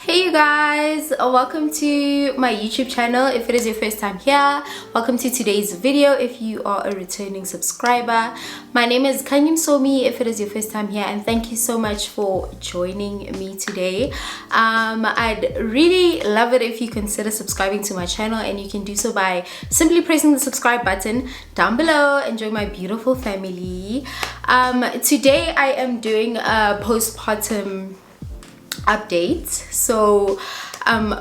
Hey you guys, welcome to my YouTube channel. If it is your first time here, welcome to today's video. If you are a returning subscriber, my name is Khanyi Msomi if it is your first time here, and thank you so much for joining me today. I'd really love it if you consider subscribing to my channel, and you can do so by simply pressing the subscribe button down below. Enjoy my beautiful family. Today I am doing a postpartum update. So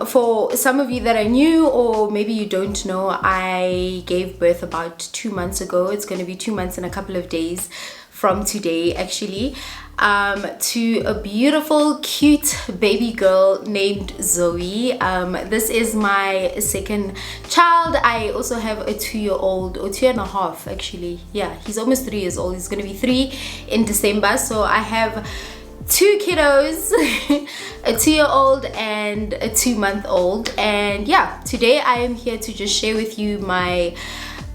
for some of you that are new, or maybe you don't know, I gave birth about 2 months ago. It's going to be 2 months and a couple of days from today actually, to a beautiful cute baby girl named Zoe. This is my second child. I also have a 2-year-old, or 2.5 actually. Yeah, he's almost 3 years old. He's going to be 3 in December. So I have 2 kiddos, a 2-year-old and a 2-month-old. And yeah, today I am here to just share with you my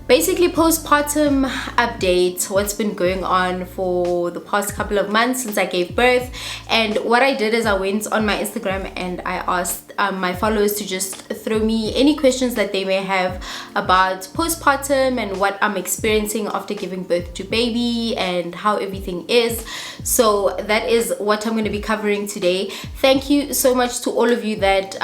basically postpartum update, what's been going on for the past couple of months since I gave birth. And what I did is I went on my Instagram and I asked my followers to just throw me any questions that they may have about postpartum and what I'm experiencing after giving birth to baby and how everything is. So that is what I'm going to be covering today. Thank you so much to all of you that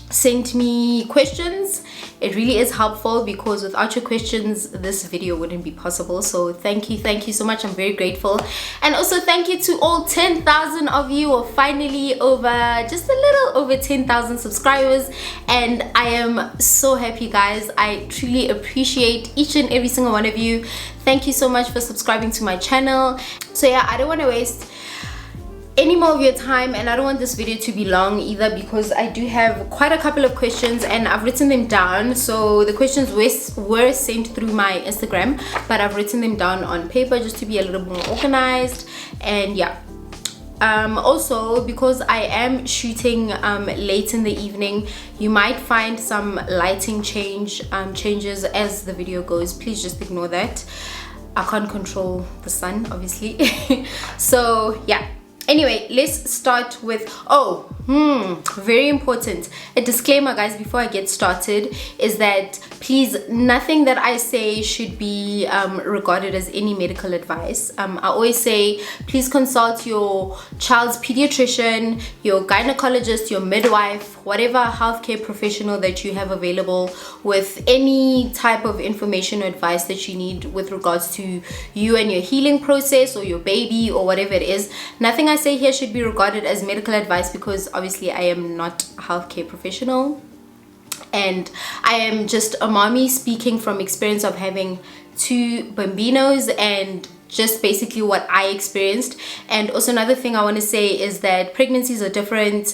sent me questions. It really is helpful, because without your questions this video wouldn't be possible. So thank you so much. I'm very grateful. And also thank you to all 10,000 of you, or finally over, just a little over 10,000 subscribers, and I am so happy, guys. I truly appreciate each and every single one of you. Thank you so much for subscribing to my channel. So yeah, I don't want to waste any more of your time, and I don't want this video to be long either, because I do have quite a couple of questions and I've written them down. So the questions were sent through my Instagram, but I've written them down on paper just to be a little more organized. And yeah, also because I am shooting late in the evening, you might find some lighting changes as the video goes. Please just ignore that. I can't control the sun, obviously. So yeah, anyway, let's start with very important, a disclaimer, guys, before I get started, is that please, nothing that I say should be regarded as any medical advice. I always say please consult your child's pediatrician, your gynecologist, your midwife, whatever healthcare professional that you have available, with any type of information or advice that you need with regards to you and your healing process, or your baby, or whatever it is. Nothing I say here should be regarded as medical advice, because obviously I am not a healthcare professional, and I am just a mommy speaking from experience of having 2 bambinos and just basically what I experienced. And also another thing I want to say is that pregnancies are different,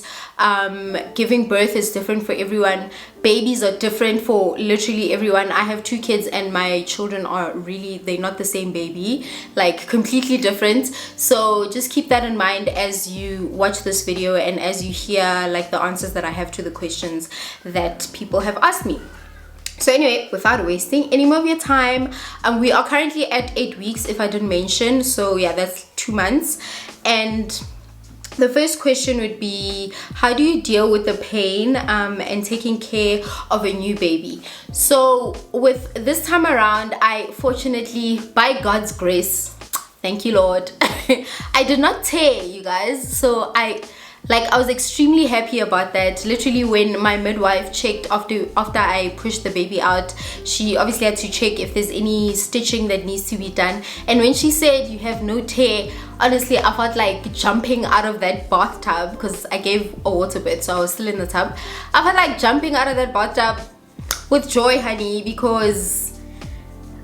giving birth is different for everyone, babies are different for literally everyone. I have 2 kids and my children are really, they're not the same baby, like completely different. So just keep that in mind as you watch this video and as you hear like the answers that I have to the questions that people have asked me. So anyway, without wasting any more of your time, we are currently at 8 weeks, if I didn't mention. So yeah, that's 2 months. And the first question would be, how do you deal with the pain and taking care of a new baby? So with this time around, I fortunately, by God's grace, thank you Lord, I did not tear, you guys. So I was extremely happy about that. Literally, when my midwife checked after I pushed the baby out, she obviously had to check if there's any stitching that needs to be done. And when she said you have no tear, honestly I felt like jumping out of that bathtub, because I gave a water birth, so I was still in the tub. I felt like jumping out of that bathtub with joy, honey, because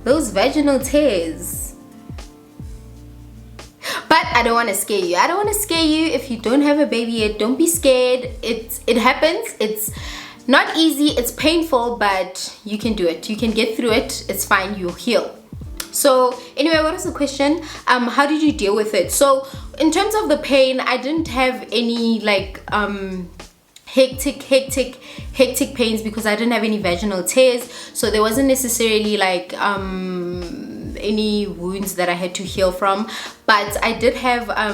those vaginal tears. But I don't want to scare you. I don't want to scare you. If you don't have a baby yet, don't be scared. It happens. It's not easy. It's painful, but you can do it. You can get through it. It's fine. You'll heal. So anyway, what was the question? How did you deal with it? So in terms of the pain, I didn't have any like hectic pains, because I didn't have any vaginal tears. So there wasn't necessarily like any wounds that I had to heal from. But I did have I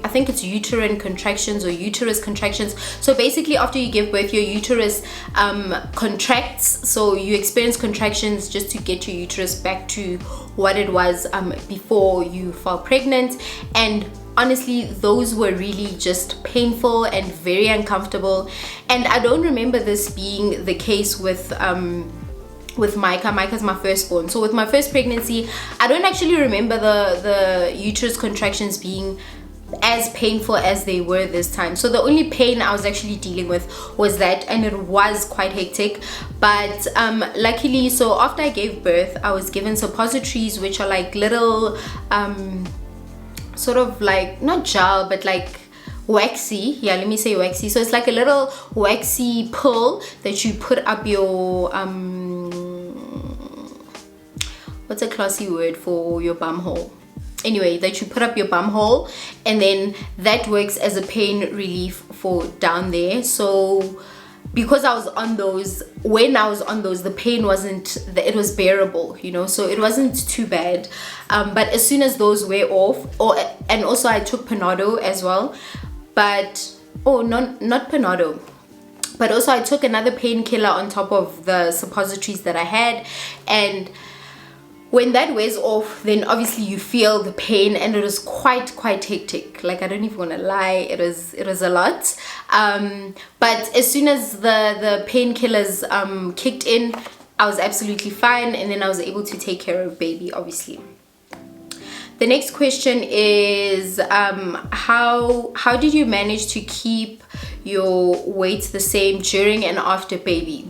think it's uterine contractions or uterus contractions. So basically after you give birth, your uterus contracts, so you experience contractions just to get your uterus back to what it was before you fell pregnant. And honestly, those were really just painful and very uncomfortable. And I don't remember this being the case with Micah. Micah's my firstborn. So with my first pregnancy, I don't actually remember the uterus contractions being as painful as they were this time. So the only pain I was actually dealing with was that, and it was quite hectic. But luckily, so after I gave birth, I was given suppositories, which are like little sort of like, not gel, but like waxy, yeah, let me say waxy. So it's like a little waxy pill that you put up your what's a classy word for your bum hole? Anyway, that you put up your bum hole, and then that works as a pain relief for down there. So because I was on those, when I was on those, the pain wasn't, it was bearable, you know, so it wasn't too bad. But as soon as those wear off, and also I took Panado as well, but not Panado, but also I took another painkiller on top of the suppositories that I had. And when that wears off, then obviously you feel the pain, and it was quite hectic. Like, I don't even want to lie, it was a lot. But as soon as the painkillers kicked in, I was absolutely fine, and then I was able to take care of baby, obviously. The next question is how did you manage to keep your weight the same during and after baby?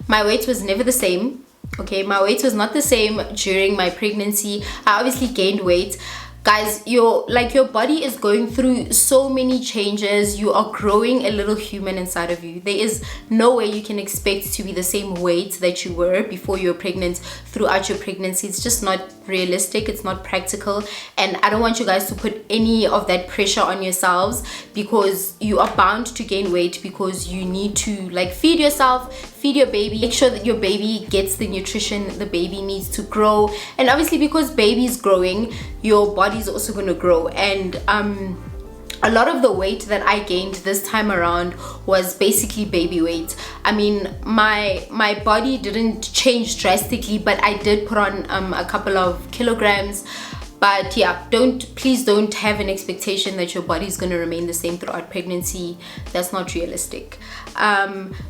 My weight was never the same. Okay, my weight was not the same during my pregnancy. I obviously gained weight. Guys, your body is going through so many changes. You are growing a little human inside of you. There is no way you can expect to be the same weight that you were before you were pregnant throughout your pregnancy. It's just not realistic. It's not practical. And I don't want you guys to put any of that pressure on yourselves, because you are bound to gain weight, because you need to like feed yourself, feed your baby, make sure that your baby gets the nutrition the baby needs to grow. And obviously, because baby is growing, your body is also going to grow. And a lot of the weight that I gained this time around was basically baby weight. I mean, my body didn't change drastically, but I did put on a couple of kilograms. But yeah, please don't have an expectation that your body is going to remain the same throughout pregnancy. That's not realistic.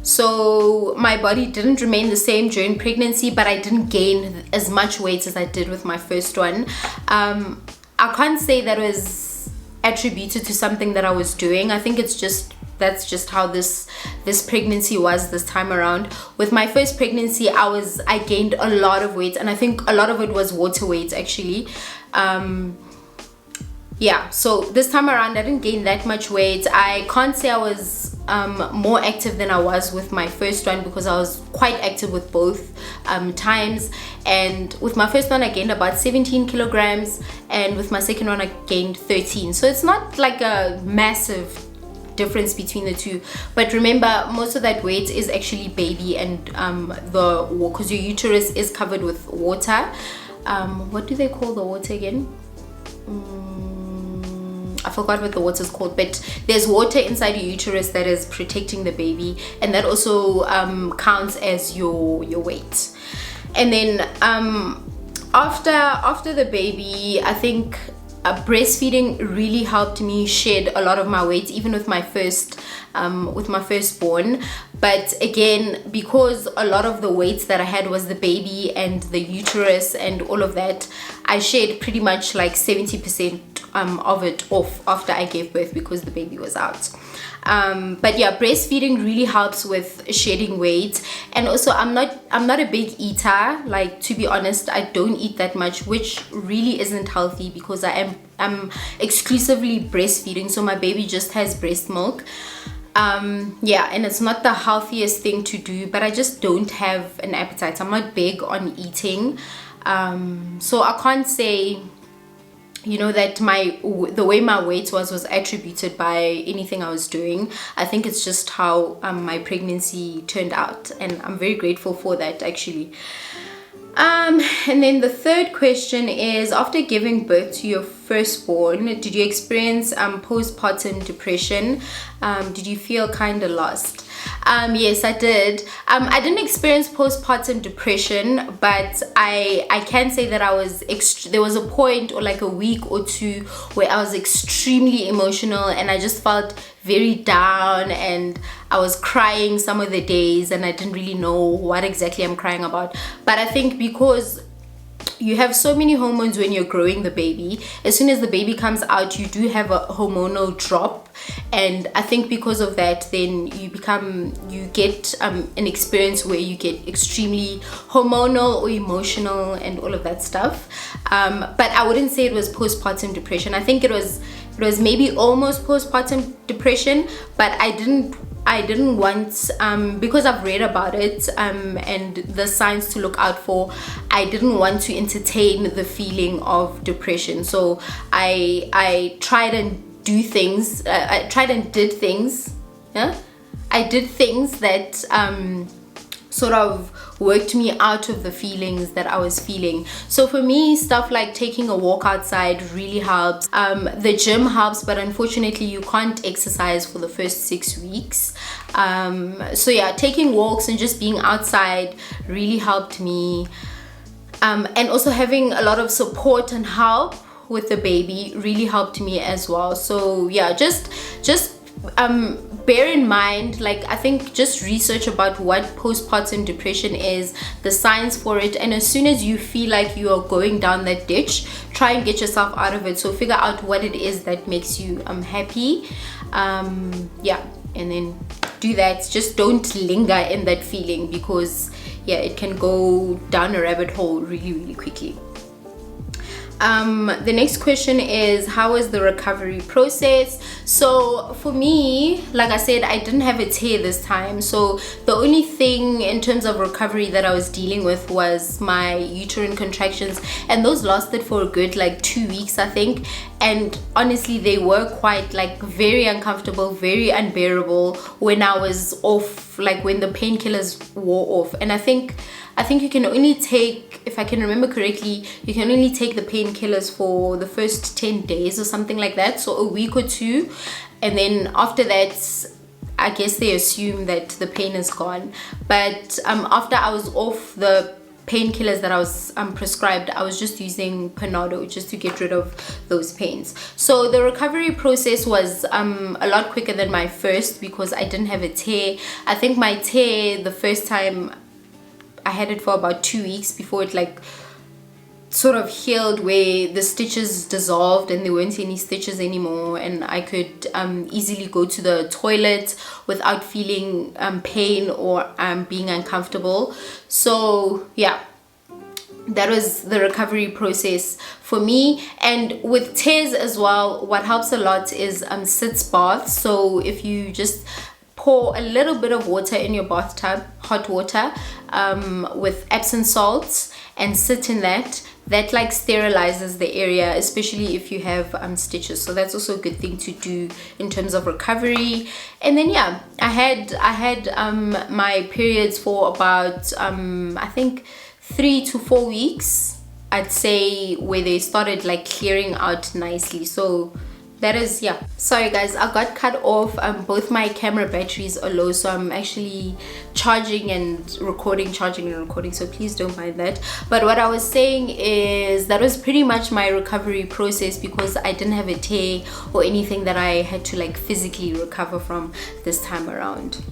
So my body didn't remain the same during pregnancy, but I didn't gain as much weight as I did with my first one. I can't say that was attributed to something that I was doing. I think that's just how this pregnancy was this time around. With my first pregnancy, I gained a lot of weight, and I think a lot of it was water weight actually. Yeah, so this time around I didn't gain that much weight. I can't say I was more active than I was with my first one, because I was quite active with both times. And with my first one I gained about 17 kilograms, and with my second one I gained 13. So it's not like a massive difference between the two. But remember, most of that weight is actually baby, and because your uterus is covered with water. What do they call the water again? I forgot what the water is called, but there's water inside your uterus that is protecting the baby, and that also counts as your weight. And then after the baby, I think breastfeeding really helped me shed a lot of my weight, even with my firstborn. But again, because a lot of the weight that I had was the baby and the uterus and all of that, I shed pretty much like 70% of it off after I gave birth, because the baby was out. But yeah, breastfeeding really helps with shedding weight. And also, I'm not a big eater. Like, to be honest, I don't eat that much, which really isn't healthy, because I'm exclusively breastfeeding, so my baby just has breast milk. Yeah, and it's not the healthiest thing to do, but I just don't have an appetite. I'm not big on eating, so I can't say, you know, that the way my weight was attributed by anything I was doing. I think it's just how my pregnancy turned out, and I'm very grateful for that actually. And then the third question is, after giving birth to your firstborn, did you experience postpartum depression? Did you feel kind of lost? Yes, I did. I didn't experience postpartum depression, but I can say that I was there was a point, or like a week or two, where I was extremely emotional and I just felt very down, and I was crying some of the days and I didn't really know what exactly I'm crying about. But I think because you have so many hormones when you're growing the baby, as soon as the baby comes out, you do have a hormonal drop, and I think because of that, then you get an experience where you get extremely hormonal or emotional and all of that stuff. But I wouldn't say it was postpartum depression. I think it was maybe almost postpartum depression, but I didn't want, because I've read about it and the signs to look out for, I didn't want to entertain the feeling of depression. So I tried and did things. I did things that sort of worked me out of the feelings that I was feeling. So for me, stuff like taking a walk outside really helps. The gym helps, but unfortunately you can't exercise for the first 6 weeks. So yeah, taking walks and just being outside really helped me. And also having a lot of support and help with the baby really helped me as well. So yeah, just bear in mind, like, I think just research about what postpartum depression is, the signs for it, and as soon as you feel like you are going down that ditch, try and get yourself out of it. So figure out what it is that makes you happy, yeah, and then do that. Just don't linger in that feeling, because yeah, it can go down a rabbit hole really quickly. The next question is, how was the recovery process? So for me, like I said, I didn't have a tear this time, so the only thing in terms of recovery that I was dealing with was my uterine contractions, and those lasted for a good like 2 weeks, I think. And honestly, they were quite like very uncomfortable, very unbearable when I was off, like when the painkillers wore off. And I think you can only take, if I can remember correctly, you can only take the painkillers for the first 10 days or something like that, so a week or two, and then after that, I guess they assume that the pain is gone. But after I was off the painkillers that I was prescribed, I was just using Panado just to get rid of those pains. So the recovery process was a lot quicker than my first, because I didn't have a tear. I think my tear, the first time, I had it for about 2 weeks before it like sort of healed, where the stitches dissolved and there weren't any stitches anymore, and I could easily go to the toilet without feeling pain or being uncomfortable. So yeah, that was the recovery process for me. And with tears as well, what helps a lot is sitz baths. So if you just pour a little bit of water in your bathtub, hot water, with Epsom salts, and sit in that like sterilizes the area, especially if you have stitches. So that's also a good thing to do in terms of recovery. And then yeah, I had my periods for about I think 3 to 4 weeks, I'd say, where they started like clearing out nicely. So that is, yeah. Sorry guys, I got cut off. Both my camera batteries are low, so I'm actually charging and recording, so please don't mind that. But what I was saying is, that was pretty much my recovery process, because I didn't have a tear or anything that I had to like physically recover from this time around.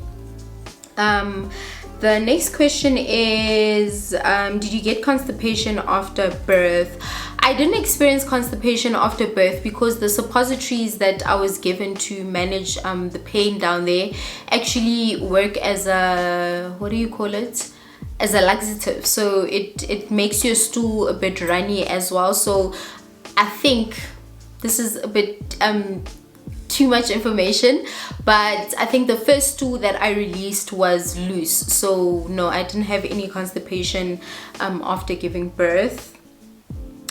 The next question is, did you get constipation after birth? I didn't experience constipation after birth, because the suppositories that I was given to manage the pain down there actually work as a, what do you call it? As a laxative. So it makes your stool a bit runny as well. So I think this is a bit too much information, but I think the first stool that I released was loose. So no, I didn't have any constipation after giving birth.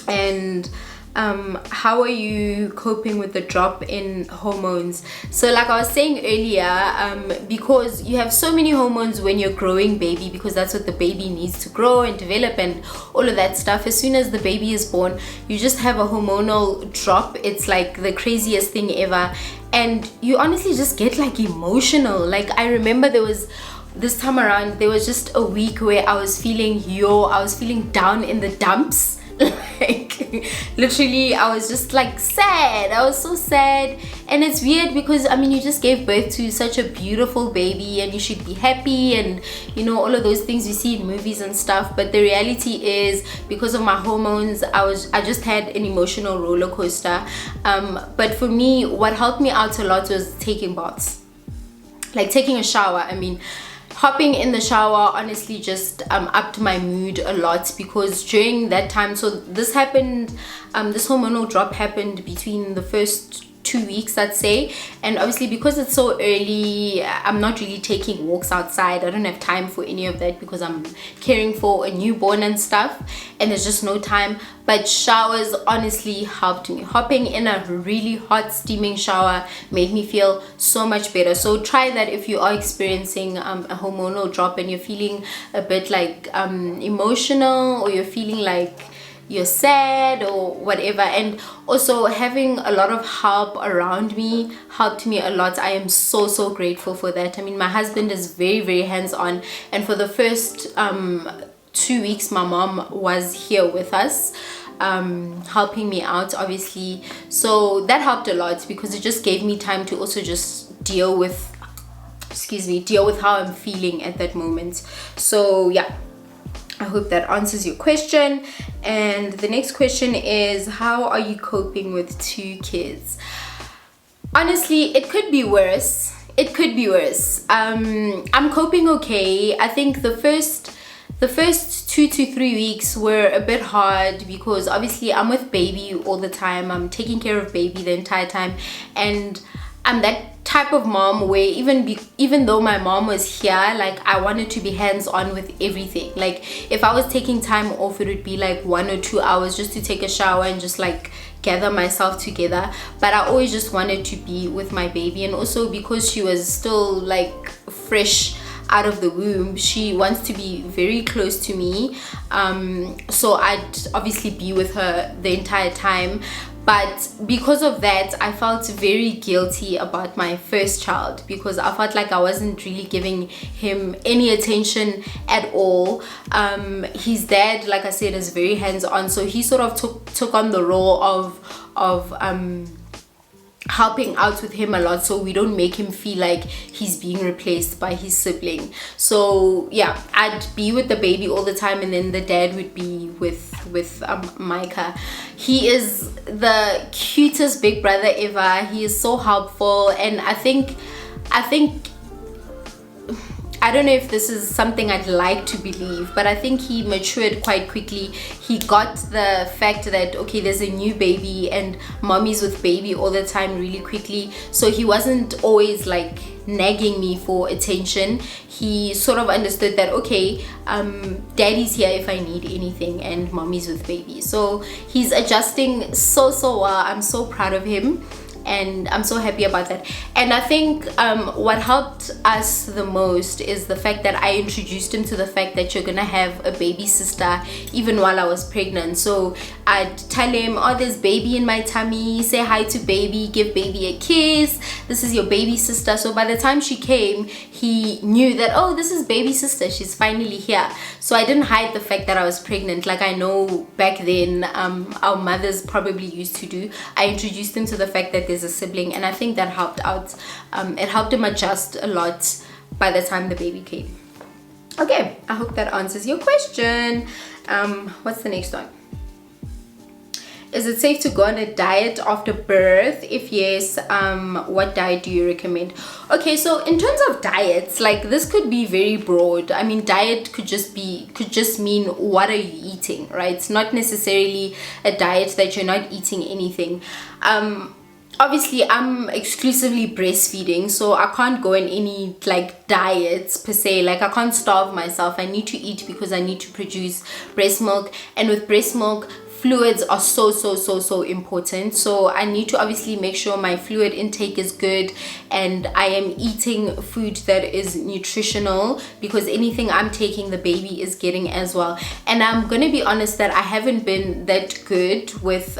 And how are you coping with the drop in hormones? So like I was saying earlier, because you have so many hormones when you're growing baby, because that's what the baby needs to grow and develop and all of that stuff. As soon as the baby is born, you just have a hormonal drop. It's like the craziest thing ever, and you honestly just get like emotional. Like I remember this time around, there was just a week where I was feeling down in the dumps. Like literally I was just like sad. I was so sad, and it's weird because I mean, you just gave birth to such a beautiful baby and you should be happy and you know, all of those things you see in movies and stuff, but the reality is, because of my hormones, I just had an emotional roller coaster. But for me, what helped me out a lot was taking baths, like taking a shower. I mean, hopping in the shower honestly just upped my mood a lot, because during that time, so this happened, this hormonal drop happened between the first 2 weeks, I'd say, and obviously because it's so early, I'm not really taking walks outside. I don't have time for any of that because I'm caring for a newborn and stuff, and there's just no time. But showers honestly helped me. Hopping in a really hot steaming shower made me feel so much better. So try that if you are experiencing a hormonal drop and you're feeling a bit like emotional, or you're feeling like you're sad or whatever. And also having a lot of help around me helped me a lot. I am so grateful for that. I mean, my husband is very hands-on, and for the first 2 weeks my mom was here with us, helping me out obviously. So that helped a lot because it just gave me time to also just deal with how I'm feeling at that moment. So yeah, I hope that answers your question. And the next question is, how are you coping with 2 kids? Honestly, it could be worse. I'm coping okay. I think the first 2 to 3 weeks were a bit hard because obviously I'm with baby all the time. I'm taking care of baby the entire time, and I'm that type of mom where even though my mom was here, like I wanted to be hands-on with everything. Like if I was taking time off, it would be like 1 or 2 hours just to take a shower and just like gather myself together. But I always just wanted to be with my baby, and also because she was still like fresh out of the womb, she wants to be very close to me, so I'd obviously be with her the entire time. But because of that, I felt very guilty about my first child, because I felt like I wasn't really giving him any attention at all. His dad, like I said, is very hands-on, so he sort of took on the role of helping out with him a lot, so we don't make him feel like he's being replaced by his sibling. So yeah, I'd be with the baby all the time, and then the dad would be with Micah. He is the cutest big brother ever. He is so helpful, and I think I don't know if this is something I'd like to believe, but I think he matured quite quickly. He got the fact that, okay, there's a new baby and mommy's with baby all the time really quickly. So he wasn't always like nagging me for attention. He sort of understood that, okay, daddy's here if I need anything and mommy's with baby. So he's adjusting so well. I'm so proud of him, and I'm so happy about that. And I think what helped us the most is the fact that I introduced him to the fact that you're gonna have a baby sister even while I was pregnant. So I'd tell him, oh, there's baby in my tummy, say hi to baby, give baby a kiss, this is your baby sister. So by the time she came, he knew that, oh, this is baby sister, she's finally here. So I didn't hide the fact that I was pregnant like I know back then our mothers probably used to do. I introduced him to the fact that there's a sibling, and I think that helped out. It helped him adjust a lot by the time the baby came. Okay, I hope that answers your question. What's the next one? Is it safe to go on a diet after birth? If yes, what diet do you recommend? Okay, so in terms of diets, like this could be very broad. I mean, diet could just mean what are you eating, right? It's not necessarily a diet that you're not eating anything. Obviously I'm exclusively breastfeeding, so I can't go in any like diets per se. Like I can't starve myself. I need to eat because I need to produce breast milk, and with breast milk, fluids are so important. So I need to obviously make sure my fluid intake is good and I am eating food that is nutritional, because anything I'm taking the baby is getting as well. And I'm gonna be honest that I haven't been that good with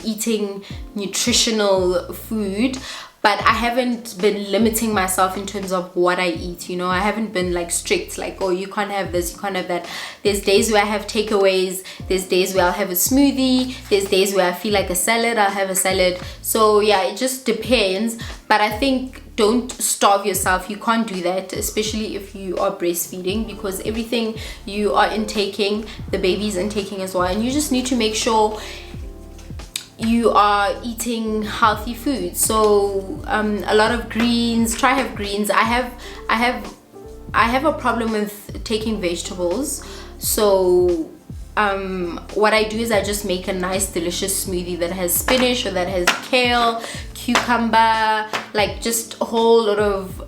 eating nutritional food, but I haven't been limiting myself in terms of what I eat, you know. I haven't been like strict, like, oh, you can't have this, you can't have that. There's days where I have takeaways, there's days where I'll have a smoothie, there's days where I feel like a salad, I'll have a salad. So yeah, it just depends. But I think don't starve yourself. You can't do that, especially if you are breastfeeding, because everything you are intaking, the baby's intaking as well. And you just need to make sure you are eating healthy food. So a lot of greens, try have greens. I have a problem with taking vegetables, so what I do is I just make a nice delicious smoothie that has spinach or that has kale, cucumber, like just a whole lot of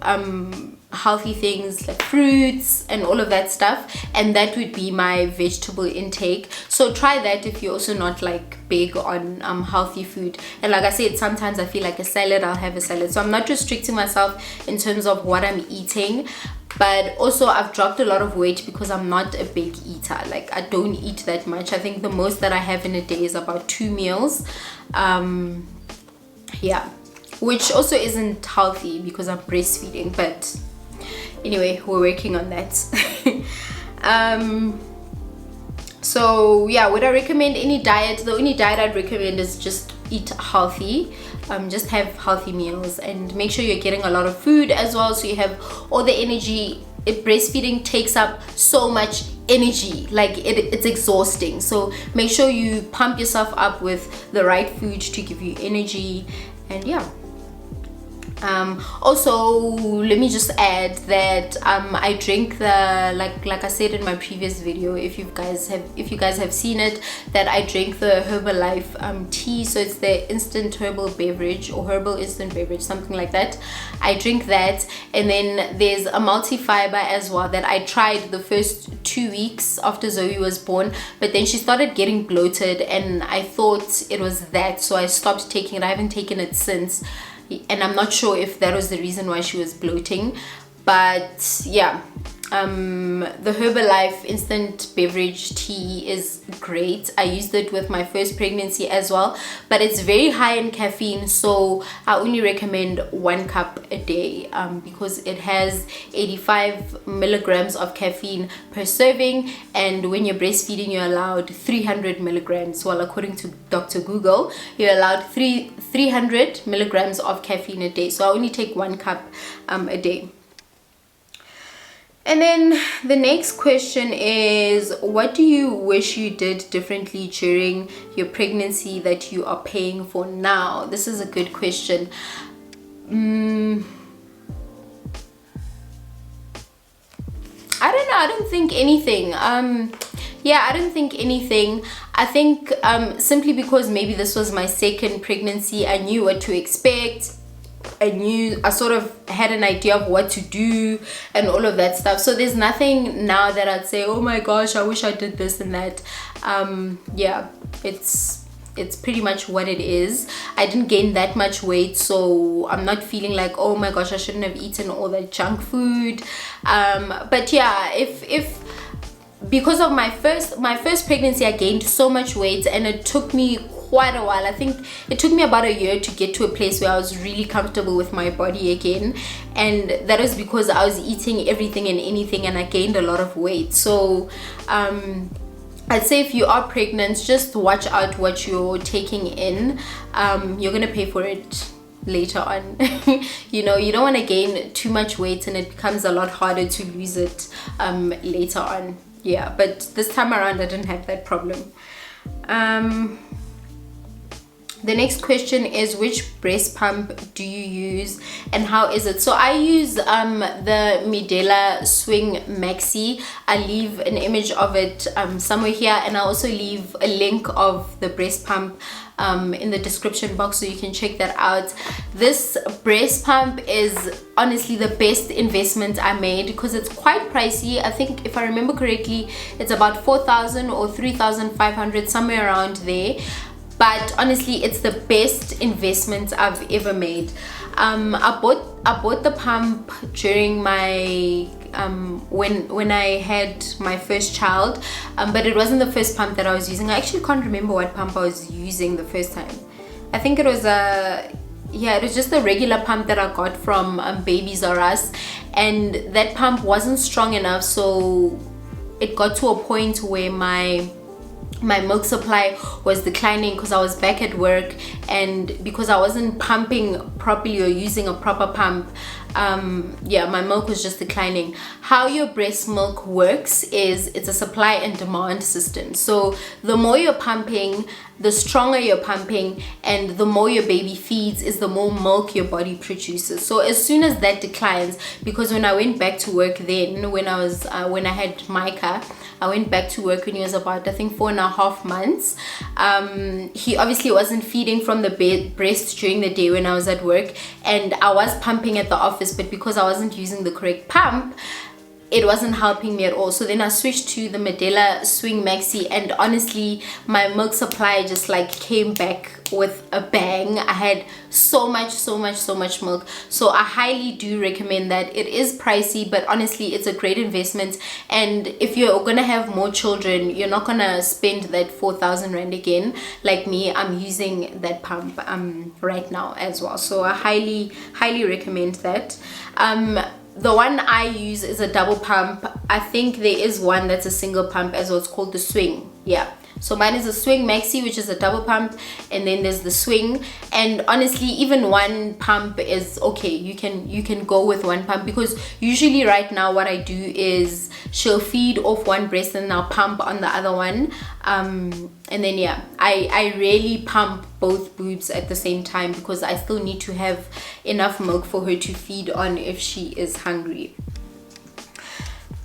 healthy things like fruits and all of that stuff, and that would be my vegetable intake. So try that if you're also not like big on healthy food. And like I said, sometimes I feel like a salad, I'll have a salad. So I'm not restricting myself in terms of what I'm eating, but also I've dropped a lot of weight because I'm not a big eater. Like I don't eat that much. I think the most that I have in a day is about 2 meals. Yeah, which also isn't healthy because I'm breastfeeding, but anyway, we're working on that. So yeah, would I recommend any diet? The only diet I'd recommend is just eat healthy. Just have healthy meals and make sure you're getting a lot of food as well, so you have all the energy. Breastfeeding takes up so much energy, like it's exhausting. So make sure you pump yourself up with the right food to give you energy. And yeah, also let me just add that I drink the like I said in my previous video, if you guys have seen it, that I drink the Herbalife tea. So it's the instant herbal beverage, or herbal instant beverage, something like that. I drink that. And then there's a multi-fiber as well that I tried the first 2 weeks after Zoe was born, but then she started getting bloated and I thought it was that, so I stopped taking it. I haven't taken it since, and I'm not sure if that was the reason why she was bloating. But yeah, the Herbalife instant beverage tea is great. I used it with my first pregnancy as well, but it's very high in caffeine, so I only recommend 1 cup a day, because it has 85 milligrams of caffeine per serving, and when you're breastfeeding you're allowed 300 milligrams. Well, according to Dr. Google, you're allowed 300 milligrams of caffeine a day, so I only take 1 cup a day. And then the next question is, what do you wish you did differently during your pregnancy that you are paying for now? This is a good question. I don't know. I don't think anything. Yeah, I don't think anything. I think simply because maybe this was my second pregnancy, I knew what to expect. I sort of had an idea of what to do and all of that stuff. So there's nothing now that I'd say, oh my gosh, I wish I did this and that. Yeah, it's pretty much what it is. I didn't gain that much weight, so I'm not feeling like, oh my gosh, I shouldn't have eaten all that junk food. But yeah, if because of my first pregnancy, I gained so much weight, and it took me quite a while. I think it took me about a year to get to a place where I was really comfortable with my body again, and that was because I was eating everything and anything, and I gained a lot of weight. So I'd say if you are pregnant, just watch out what you're taking in. You're gonna pay for it later on. You know, you don't want to gain too much weight and it becomes a lot harder to lose it later on. Yeah, but this time around I didn't have that problem. The next question is, which breast pump do you use and how is it? So I use the Medela Swing Maxi. I leave an image of it somewhere here, and I also leave a link of the breast pump in the description box, so you can check that out. This breast pump is honestly the best investment I made because it's quite pricey. I think, if I remember correctly, it's about 4,000 or 3,500, somewhere around there. But honestly, it's the best investment I've ever made. I bought the pump during my when I had my first child, but it wasn't the first pump that I was using. I actually can't remember what pump I was using the first time. I think it was it was just a regular pump that I got from Babies R Us, and that pump wasn't strong enough, so it got to a point where my milk supply was declining because I was back at work, and because I wasn't pumping properly or using a proper pump, my milk was just declining. How your breast milk works is it's a supply and demand system. So the more you're pumping, the stronger you're pumping, and the more your baby feeds is the more milk your body produces. So as soon as that declines, because when I went back to work then, when I had Micah, I went back to work when he was about, I think, 4.5 months. He obviously wasn't feeding from the breast during the day when I was at work, and I was pumping at the office, but because I wasn't using the correct pump, it wasn't helping me at all. So then I switched to the Medela Swing Maxi, and honestly, my milk supply just like came back with a bang. I had so much milk. So I highly do recommend that. It is pricey, but honestly, it's a great investment. And if you're gonna have more children, you're not gonna spend that 4,000 rand again. Like me, I'm using that pump right now as well. So I highly recommend that. The one I use is a double pump. I think there is one that's a single pump as well. It's called the Swing. Yeah. So mine is a Swing Maxi, which is a double pump, and then there's the Swing. And honestly, even one pump is okay. You can go with one pump, because usually right now what I do is she'll feed off one breast and I'll pump on the other one. And then I rarely pump both boobs at the same time, because I still need to have enough milk for her to feed on if she is hungry.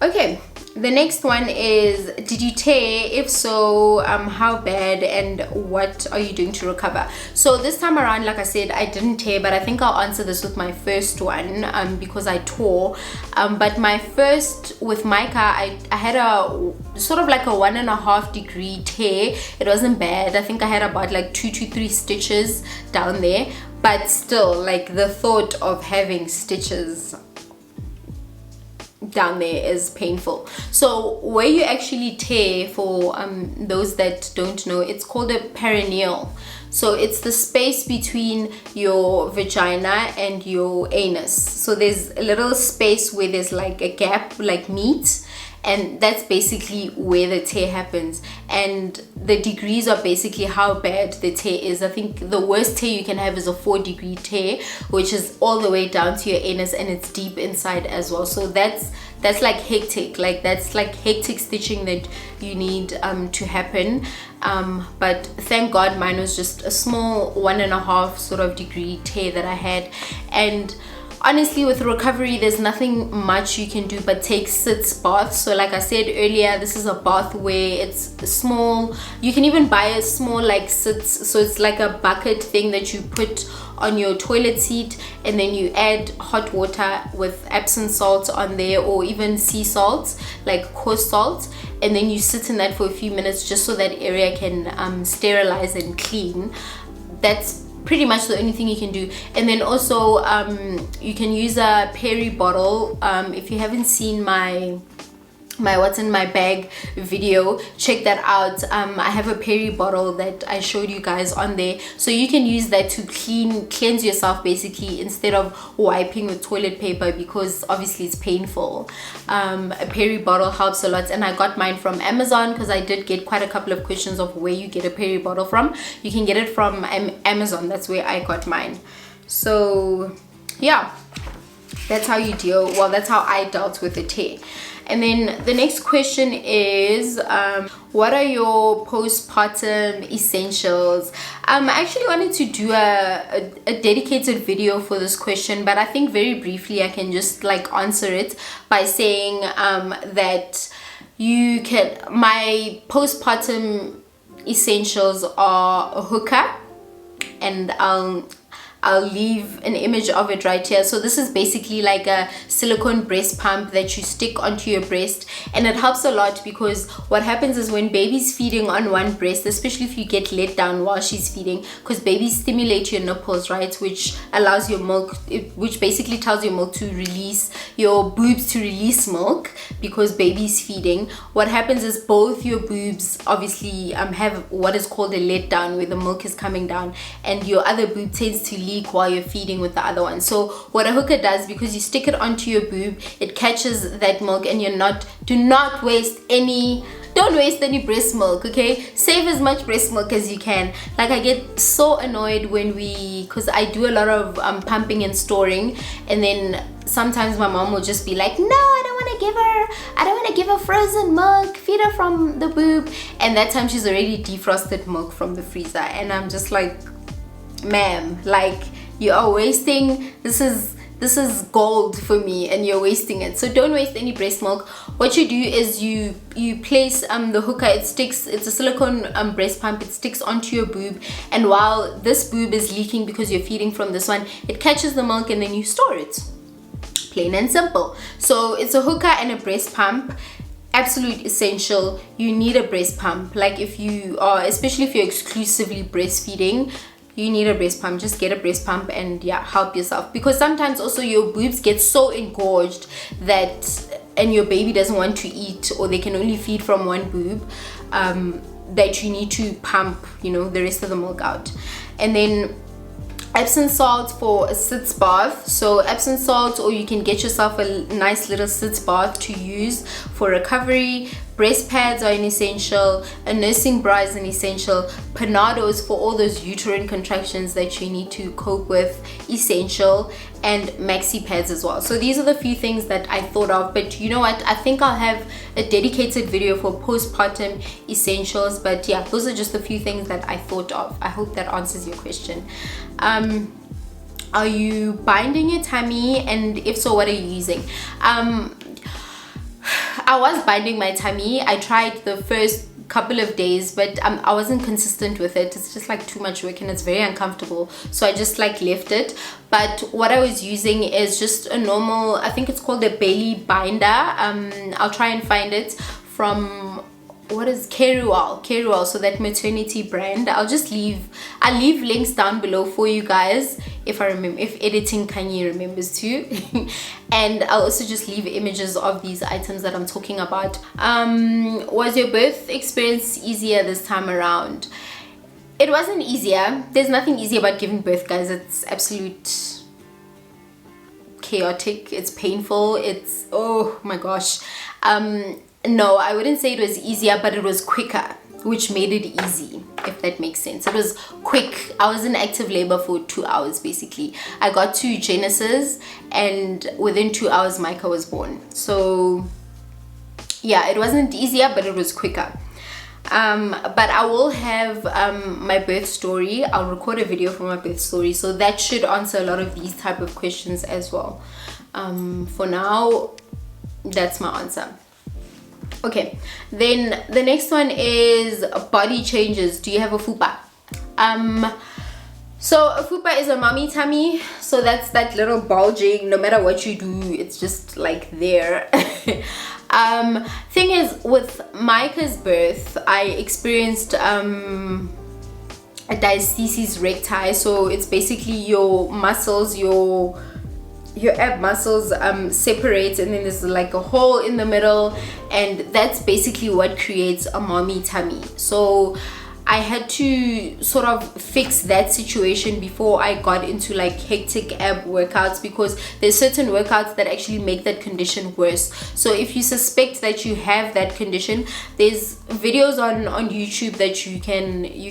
Okay. The next one is, did you tear? If so, how bad, and what are you doing to recover? So this time around, like I said, I didn't tear, but I think I'll answer this with my first one, because I tore. But my first, with Micah, I had a sort of like a 1.5 degree tear. It wasn't bad. I think I had about like 2 to 3 stitches down there, but still, like, the thought of having stitches down there is painful. So where you actually tear, for those that don't know, it's called a perineal. So it's the space between your vagina and your anus. So there's a little space where there's like a gap, like meat, and that's basically where the tear happens. And the degrees are basically how bad the tear is. I think the worst tear you can have is a 4-degree tear, which is all the way down to your anus, and it's deep inside as well. So that's like hectic. Like, that's like hectic stitching that you need to happen. But thank God mine was just a small 1.5 sort of degree tear that I had. And honestly, with recovery, there's nothing much you can do but take sitz baths. So like I said earlier, this is a bath where it's small. You can even buy a small like sitz, so it's like a bucket thing that you put on your toilet seat, and then you add hot water with Epsom salt on there, or even sea salt, like coarse salt, and then you sit in that for a few minutes just so that area can sterilize and clean. That's pretty much the only thing you can do. And then also you can use a peri bottle. If you haven't seen my what's in my bag video, check that out. I have a peri bottle that I showed you guys on there, so you can use that to cleanse yourself basically, instead of wiping with toilet paper, because obviously it's painful. A peri bottle helps a lot, and I got mine from Amazon, because I did get quite a couple of questions of where you get a peri bottle from. You can get it from Amazon. That's where I got mine. So yeah. that's how you deal, well, that's how I dealt with the tear. And then the next question is, what are your postpartum essentials? I actually wanted to do a dedicated video for this question, but I think very briefly I can just like answer it by saying that you can, my postpartum essentials are a hookah, and I'll leave an image of it right here. So this is basically like a silicone breast pump that you stick onto your breast, and it helps a lot because what happens is when baby's feeding on one breast, especially if you get let down while she's feeding, because babies stimulate your nipples, right, which allows your milk, which basically tells your milk to release, your boobs to release milk because baby's feeding. What happens is both your boobs obviously have what is called a let down, where the milk is coming down, and your other boob tends to leak while you're feeding with the other one. So what a hookah does, because you stick it onto your boob, it catches that milk, and don't waste any breast milk, okay? Save as much breast milk as you can. Like, I get so annoyed when because I do a lot of pumping and storing, and then sometimes my mom will just be like, no, I don't want to give her frozen milk, feed her from the boob, and that time she's already defrosted milk from the freezer, and I'm just like, ma'am, like, you are wasting, this is gold for me, and you're wasting it. So don't waste any breast milk. What you do is you place the hookah, it's a silicone breast pump, it sticks onto your boob, and while this boob is leaking because you're feeding from this one, it catches the milk, and then you store it. Plain and simple. So it's a hookah and a breast pump. Absolute essential. You need a breast pump. Like, if you are, especially if you're exclusively breastfeeding, you need a breast pump. Just get a breast pump and yeah, help yourself, because sometimes also your boobs get so engorged and your baby doesn't want to eat, or they can only feed from one boob, that you need to pump, you know, the rest of the milk out. And then Epsom salt for a sitz bath. So Epsom salt, or you can get yourself a nice little sitz bath to use for recovery. Breast pads are an essential. A nursing bra is an essential. Panados for all those uterine contractions that you need to cope with, essential. And maxi pads as well. So these are the few things that I thought of, but you know what, I think I'll have a dedicated video for postpartum essentials. But yeah, those are just a few things that I thought of. I hope that answers your question. Are you binding your tummy, and if so, what are you using? I was binding my tummy. I tried the first couple of days, but I wasn't consistent with it. It's just like too much work, and it's very uncomfortable, so I just like left it. But what I was using is just a normal, I think it's called a belly binder. I'll try and find it from, what is Kerual, so that maternity brand. I'll leave links down below for you guys, if I remember, if editing Khanyi remembers to. And I'll also just leave images of these items that I'm talking about. Was your birth experience easier this time around? It wasn't easier. There's nothing easy about giving birth, guys. It's absolute chaotic, it's painful, it's, oh my gosh. No, I wouldn't say it was easier, but it was quicker, which made it easy, if that makes sense. It was quick. I was in active labor for 2 hours basically. I got to Genesis, and within 2 hours Micah was born. So yeah, it wasn't easier, but it was quicker. But I will have my birth story. I'll record a video for my birth story, so that should answer a lot of these type of questions as well. For now, that's my answer. Okay, then the next one is body changes. Do you have a fupa? So a fupa is a mommy tummy, so that's that little bulging. No matter what you do, it's just like there. Thing is, with Micah's birth, I experienced a diastasis recti. So it's basically your muscles, your ab muscles separate, and then there's like a hole in the middle, and that's basically what creates a mommy tummy. So I had to sort of fix that situation before I got into like hectic ab workouts, because there's certain workouts that actually make that condition worse. So if you suspect that you have that condition, there's videos on YouTube that you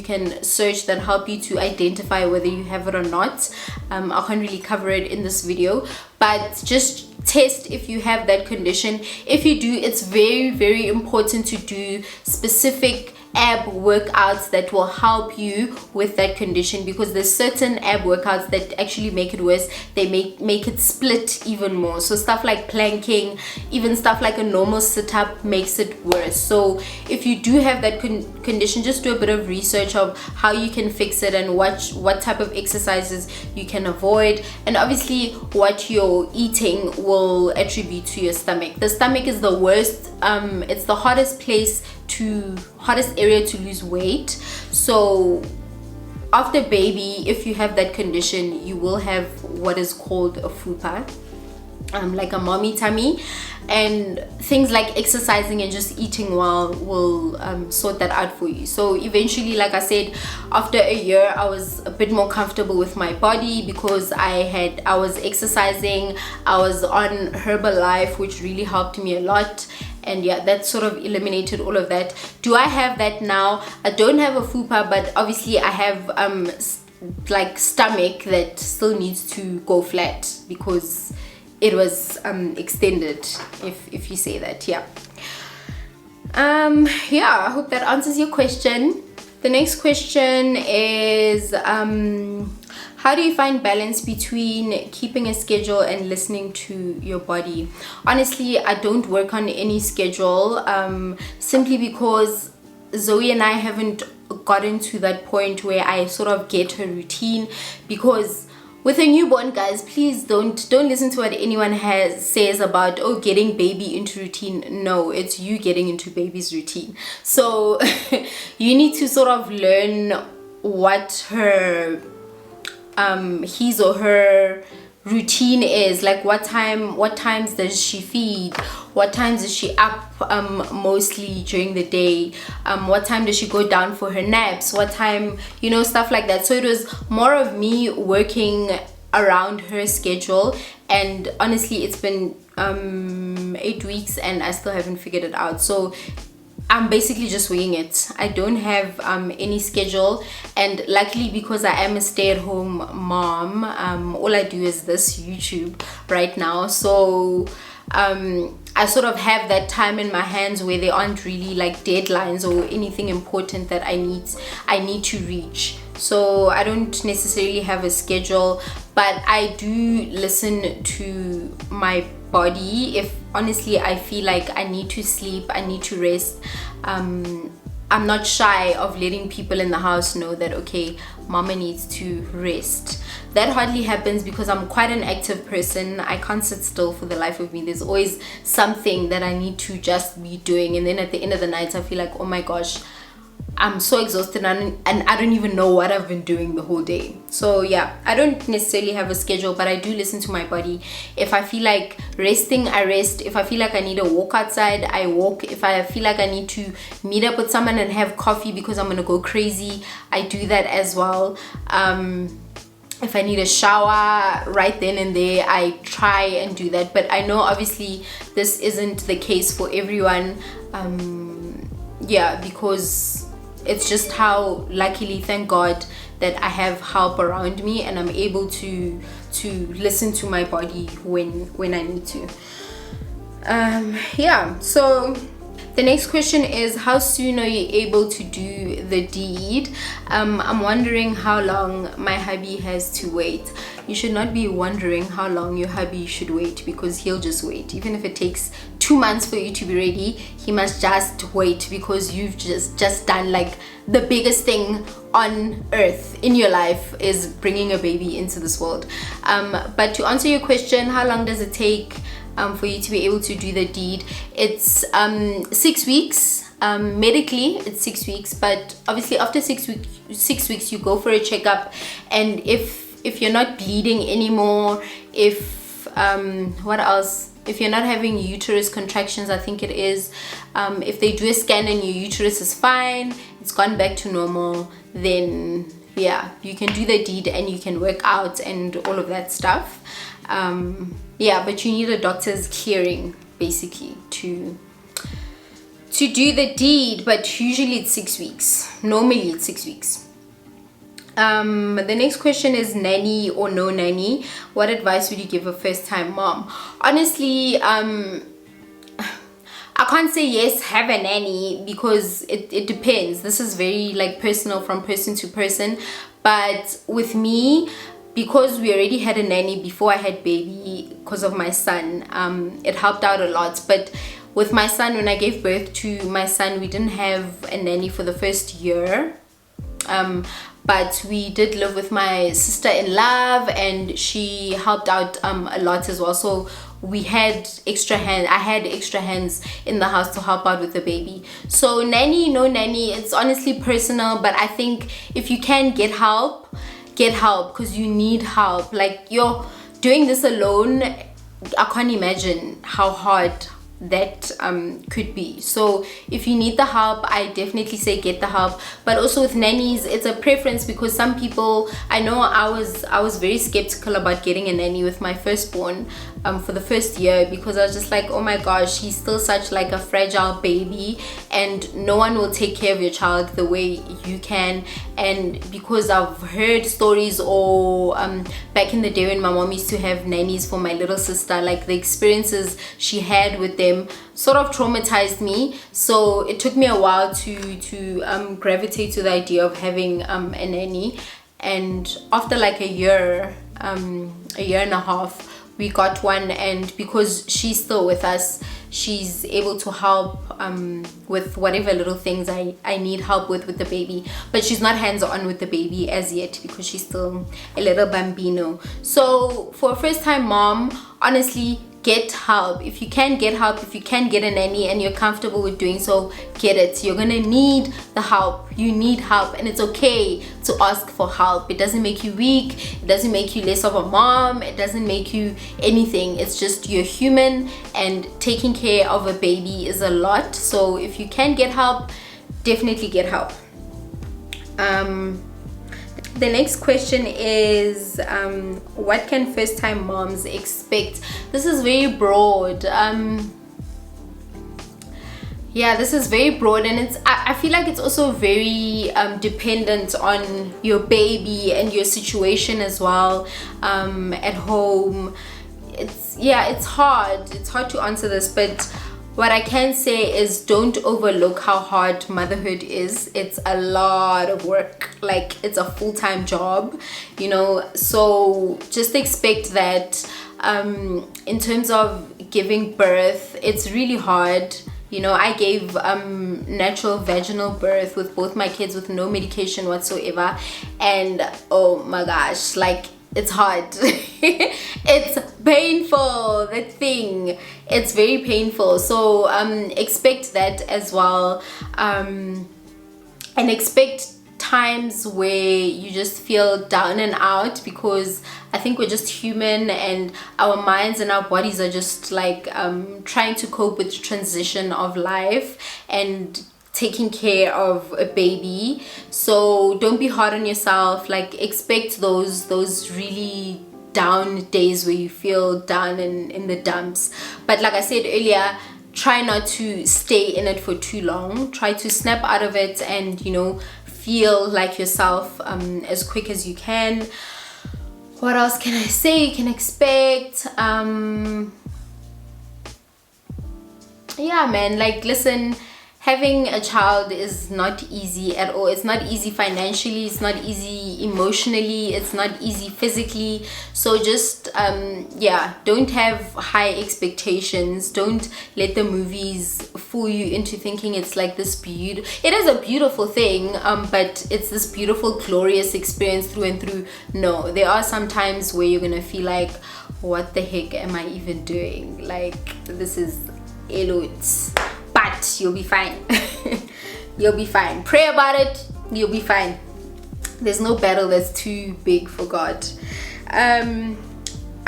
can search that help you to identify whether you have it or not. I can't really cover it in this video, but just test if you have that condition. If you do, it's very, very important to do specific ab workouts that will help you with that condition, because there's certain ab workouts that actually make it worse. They make it split even more. So stuff like planking, even stuff like a normal sit-up makes it worse. So if you do have that condition, just do a bit of research of how you can fix it and what type of exercises you can avoid, and obviously what you're eating will attribute to your stomach. The stomach is the worst. It's the hardest area to lose weight. So after baby, if you have that condition, you will have what is called a fupa, like a mommy tummy, and things like exercising and just eating well will sort that out for you. So eventually, like I said, after a year I was a bit more comfortable with my body, because I was exercising, I was on Herbalife, which really helped me a lot. And yeah, that sort of eliminated all of that. Do I have that now? I don't have a fupa, but obviously I have like stomach that still needs to go flat, because it was extended, if you say that. Yeah, I hope that answers your question. The next question is how do you find balance between keeping a schedule and listening to your body? Honestly, I don't work on any schedule, simply because Zoe and I haven't gotten to that point where I sort of get her routine. Because with a newborn, guys, please don't listen to what anyone says about, oh, getting baby into routine. No, it's you getting into baby's routine. So you need to sort of learn what her his or her routine is, like what times does she feed, what times is she up mostly during the day, what time does she go down for her naps, what time, stuff like that. So it was more of me working around her schedule, and honestly it's been 8 weeks and I still haven't figured it out. So I'm basically just winging it. I don't have any schedule, and luckily, because I am a stay-at-home mom, all I do is this YouTube right now. So I sort of have that time in my hands where there aren't really like deadlines or anything important that I need to reach. So I don't necessarily have a schedule, but I do listen to my body. If honestly I feel like I need to sleep, I need to rest, I'm not shy of letting people in the house know that, okay, mama needs to rest. That hardly happens because I'm quite an active person. I can't sit still for the life of me. There's always something that I need to just be doing, and then at the end of the night I feel like, oh my gosh, I'm so exhausted and I don't even know what I've been doing the whole day. So yeah, I don't necessarily have a schedule, but I do listen to my body. If I feel like resting, I rest. If I feel like I need a walk outside, I walk. If I feel like I need to meet up with someone and have coffee because I'm gonna go crazy, I do that as well. If I need a shower right then and there, I try and do that. But I know obviously this isn't the case for everyone. Yeah, because it's just how, luckily, thank God, that I have help around me and I'm able to listen to my body when I need to. Yeah, so the next question is, how soon are you able to do the deed? I'm wondering how long my hubby has to wait. You should not be wondering how long your hubby should wait, because he'll just wait. Even if it takes 2 months for you to be ready, he must just wait, because you've just done like the biggest thing on earth in your life, is bringing a baby into this world. But to answer your question, how long does it take for you to be able to do the deed? It's 6 weeks. Medically it's 6 weeks, but obviously after 6 weeks you go for a checkup, and if you're not bleeding anymore, if what else, if you're not having uterus contractions, I think it is, if they do a scan and your uterus is fine, it's gone back to normal, then yeah, you can do the deed and you can work out and all of that stuff. Yeah, but you need a doctor's clearing basically to do the deed, but usually it's 6 weeks. Normally it's 6 weeks. The next question is nanny or no nanny. What advice would you give a first-time mom? Honestly, I can't say yes, have a nanny, because it depends. This is very like personal from person to person. But with me, because we already had a nanny before I had baby because of my son, it helped out a lot. But with my son, when I gave birth to my son, we didn't have a nanny for the first year. But we did live with my sister-in-law, and she helped out a lot as well. So we had extra hands. I had extra hands in the house to help out with the baby. So nanny, no nanny, it's honestly personal. But I think if you can get help, because you need help. Like, you're doing this alone, I can't imagine how hard that could be. So if you need the help, I definitely say get the help. But also with nannies, it's a preference, because some people, I know I was very skeptical about getting a nanny with my firstborn for the first year, because I was just like, oh my gosh, he's still such like a fragile baby, and no one will take care of your child the way you can. And because I've heard stories, or back in the day when my mom used to have nannies for my little sister, like the experiences she had with them sort of traumatized me. So it took me a while to gravitate to the idea of having a nanny. And after like a year and a half, we got one, and because she's still with us, she's able to help with whatever little things I need help with the baby. But she's not hands-on with the baby as yet, because she's still a little bambino. So for a first-time mom, honestly, get help. If you can get help, if you can get a nanny and you're comfortable with doing so, get it. You're gonna need the help. You need help, and it's okay to ask for help. It doesn't make you weak, it doesn't make you less of a mom, it doesn't make you anything. It's just you're human, and taking care of a baby is a lot. So if you can get help, definitely get help. The next question is, what can first-time moms expect? This is very broad. Yeah, this is very broad, and I feel like it's also very dependent on your baby and your situation as well, at home. It's hard to answer this, but what I can say is, don't overlook how hard motherhood is. It's a lot of work. Like, it's a full-time job, you know. So just expect that in terms of giving birth, it's really hard. You know, I gave natural vaginal birth with both my kids with no medication whatsoever, and oh my gosh, like, it's hard. It's painful, that thing. It's very painful. So expect that as well, and expect times where you just feel down and out, because I think we're just human, and our minds and our bodies are just like trying to cope with the transition of life and taking care of a baby. So don't be hard on yourself. Like, expect those really down days where you feel down and in the dumps. But like I said earlier, try not to stay in it for too long. Try to snap out of it and, you know, feel like yourself as quick as you can. What else can I say you can expect? Yeah, man, like, listen, having a child is not easy at all. It's not easy financially, it's not easy emotionally, it's not easy physically. So just yeah, don't have high expectations. Don't let the movies fool you into thinking it's like this beautiful, it is a beautiful thing, but it's this beautiful, glorious experience through and through. No, there are some times where you're gonna feel like, what the heck am I even doing? Like, this is elotes. But you'll be fine. You'll be fine. Pray about it, you'll be fine. There's no battle that's too big for God. I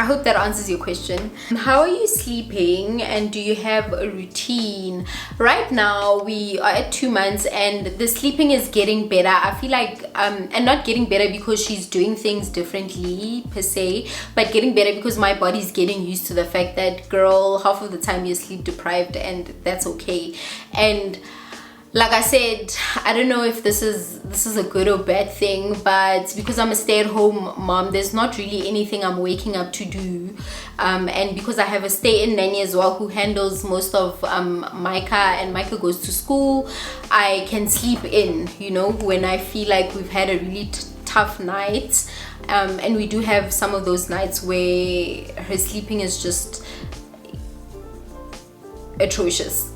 I hope that answers your question. How are you sleeping, and do you have a routine? Right now we are at 2 months and the sleeping is getting better. I feel like and not getting better because she's doing things differently per se, but getting better because my body's getting used to the fact that, girl, half of the time you're sleep deprived, and that's okay. And like I said, I don't know if this is a good or bad thing, but because I'm a stay-at-home mom, there's not really anything I'm waking up to do, and because I have a stay-in nanny as well who handles most of Micah, and Micah goes to school, I can sleep in, you know, when I feel like we've had a really tough night, and we do have some of those nights where her sleeping is just atrocious.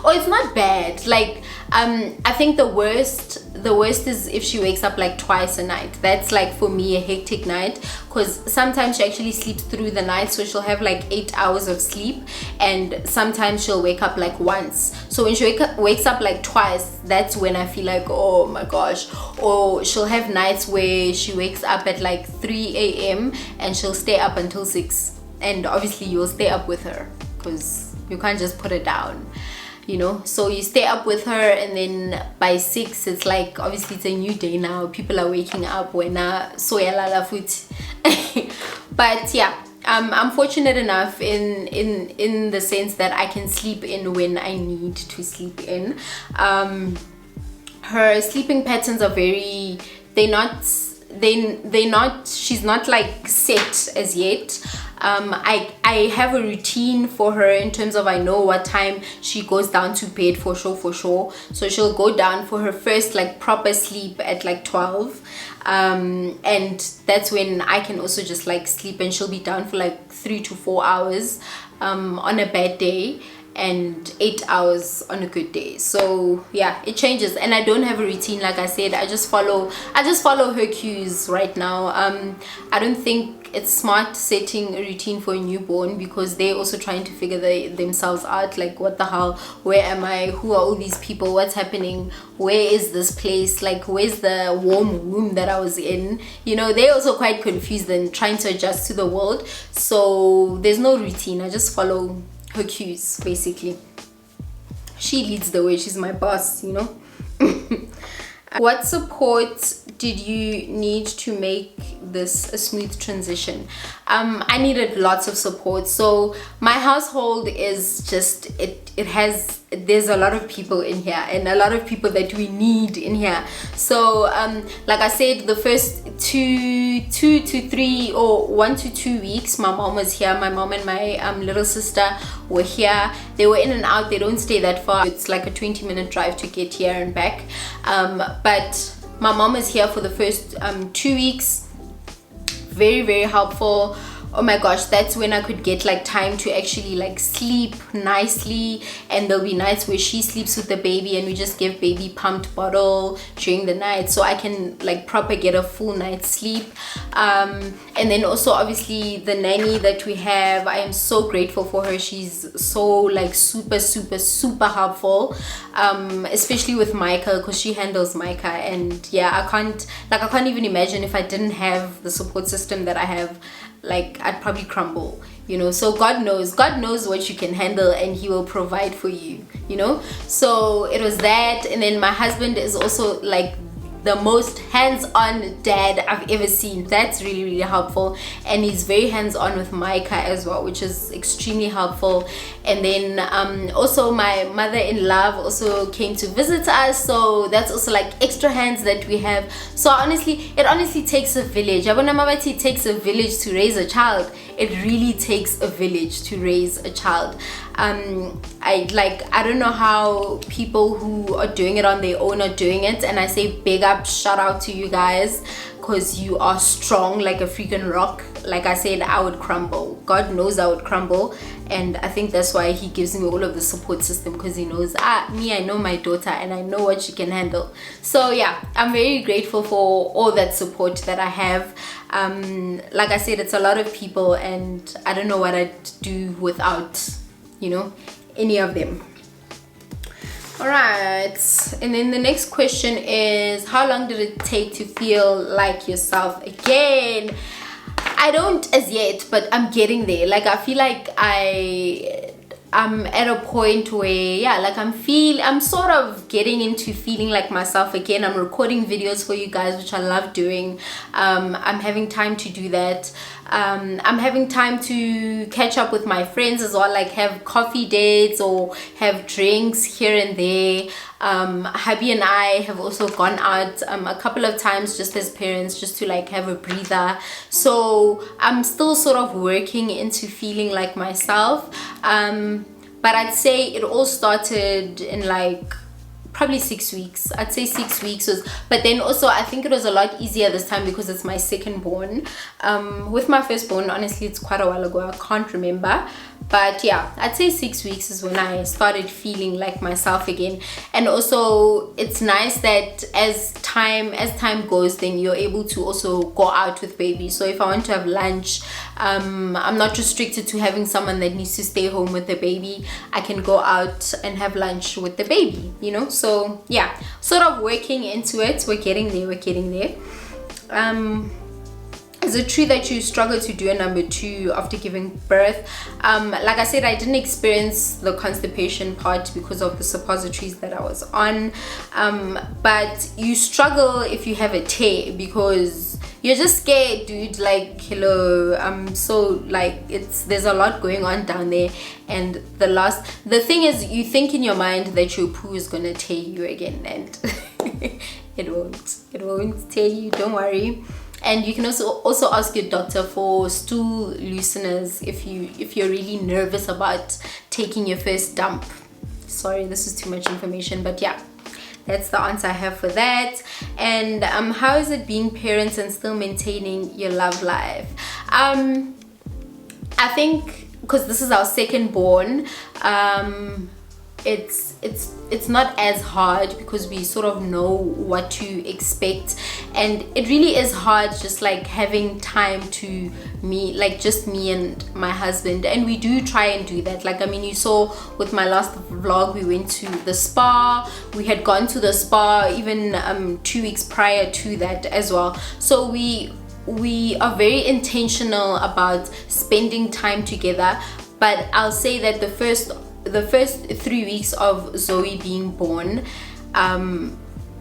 Or it's not bad, like I think the worst is if she wakes up like twice a night. That's like for me a hectic night, because sometimes she actually sleeps through the night, so she'll have like 8 hours of sleep, and sometimes she'll wake up like once. So when she wakes up like twice, that's when I feel like, oh my gosh. Or she'll have nights where she wakes up at like 3 a.m. and she'll stay up until 6, and obviously you'll stay up with her because you can't just put her down, you know. So you stay up with her, and then by 6 it's like, obviously it's a new day now, people are waking up when soyalala foot. But yeah, I'm fortunate enough in the sense that I can sleep in when I need to sleep in. Her sleeping patterns are very, she's not like set as yet. I have a routine for her in terms of, I know what time she goes down to bed for sure. So she'll go down for her first like proper sleep at like 12, and that's when I can also just like sleep, and she'll be down for like 3 to 4 hours on a bad day, and 8 hours on a good day. So yeah, it changes, and I don't have a routine. Like I said, I just follow her cues right now. I don't think it's smart setting a routine for a newborn, because they're also trying to figure themselves out, like, what the hell, where am I, who are all these people, what's happening, where is this place, like, where's the warm womb that I was in, you know. They're also quite confused and trying to adjust to the world. So there's no routine, I just follow her cues basically. She leads the way, she's my boss, you know. What support did you need to make this a smooth transition? I needed lots of support. So my household is just, there's a lot of people in here, and a lot of people that we need in here. So like I said, the first 2 to 3 or 1 to 2 weeks, my mom was here. My mom and my little sister were here. They were in and out, they don't stay that far. It's like a 20-minute drive to get here and back, but my mom is here for the first 2 weeks. Very helpful. Oh my gosh, that's when I could get like time to actually like sleep nicely. And there'll be nights where she sleeps with the baby and we just give baby pumped bottle during the night, so I can like proper get a full night's sleep. And then also obviously the nanny that we have, I am so grateful for her. She's so like super helpful, especially with Micah, because she handles Micah. And yeah, I can't even imagine if I didn't have the support system that I have. Like, I'd probably crumble, you know. So God knows what you can handle, and he will provide for you, you know. So it was that. And then my husband is also like the most hands-on dad I've ever seen. That's really helpful, and he's very hands-on with Micah as well, which is extremely helpful. And then also my mother-in-law also came to visit us, so that's also like extra hands that we have. So it honestly takes a village. It takes a village to raise a child. It really takes a village to raise a child. I don't know how people who are doing it on their own are doing it, and I say big up, shout out to you guys, because you are strong like a freaking rock. Like I said, I would crumble. God knows I would crumble, and I think that's why he gives me all of the support system, because he knows I know my daughter and I know what she can handle. So yeah, I'm very grateful for all that support that I have. Like I said, it's a lot of people, and I don't know what I'd do without, you know, any of them. All right, and then the next question is, how long did it take to feel like yourself again? I don't as yet, but I'm getting there. Like I feel like I'm at a point where, yeah, like I'm sort of getting into feeling like myself again. I'm recording videos for you guys, which I love doing. I'm having time to do that. I'm having time to catch up with my friends as well, like have coffee dates or have drinks here and there. Hubby and I have also gone out a couple of times just as parents, just to like have a breather. So I'm still sort of working into feeling like myself. But I'd say it all started in like probably 6 weeks. I'd say 6 weeks was, but then also I think it was a lot easier this time because it's my second born. With my firstborn, honestly, it's quite a while ago, I can't remember, but yeah, I'd say 6 weeks is when I started feeling like myself again. And also it's nice that as time goes, then you're able to also go out with baby. So if I want to have lunch, I'm not restricted to having someone that needs to stay home with the baby. I can go out and have lunch with the baby, you know. So yeah, sort of working into it. We're getting there. Is it true that you struggle to do a number 2 after giving birth? Like I said, I didn't experience the constipation part because of the suppositories that I was on, but you struggle if you have a tear because you're just scared, dude. Like, hello, so like there's a lot going on down there. And the thing is, you think in your mind that your poo is gonna tear you again, and it won't tear you, don't worry. And you can also ask your doctor for stool looseners if you're really nervous about taking your first dump. Sorry, this is too much information, but yeah, that's the answer I have for that. And how is it being parents and still maintaining your love life? I think because this is our second born, it's not as hard because we sort of know what to expect, and it really is hard just like having time to just me and my husband, and we do try and do that. Like, I mean, you saw with my last vlog, we went to the spa. We had gone to the spa even 2 weeks prior to that as well. So we are very intentional about spending time together. But I'll say that the first 3 weeks of Zoe being born,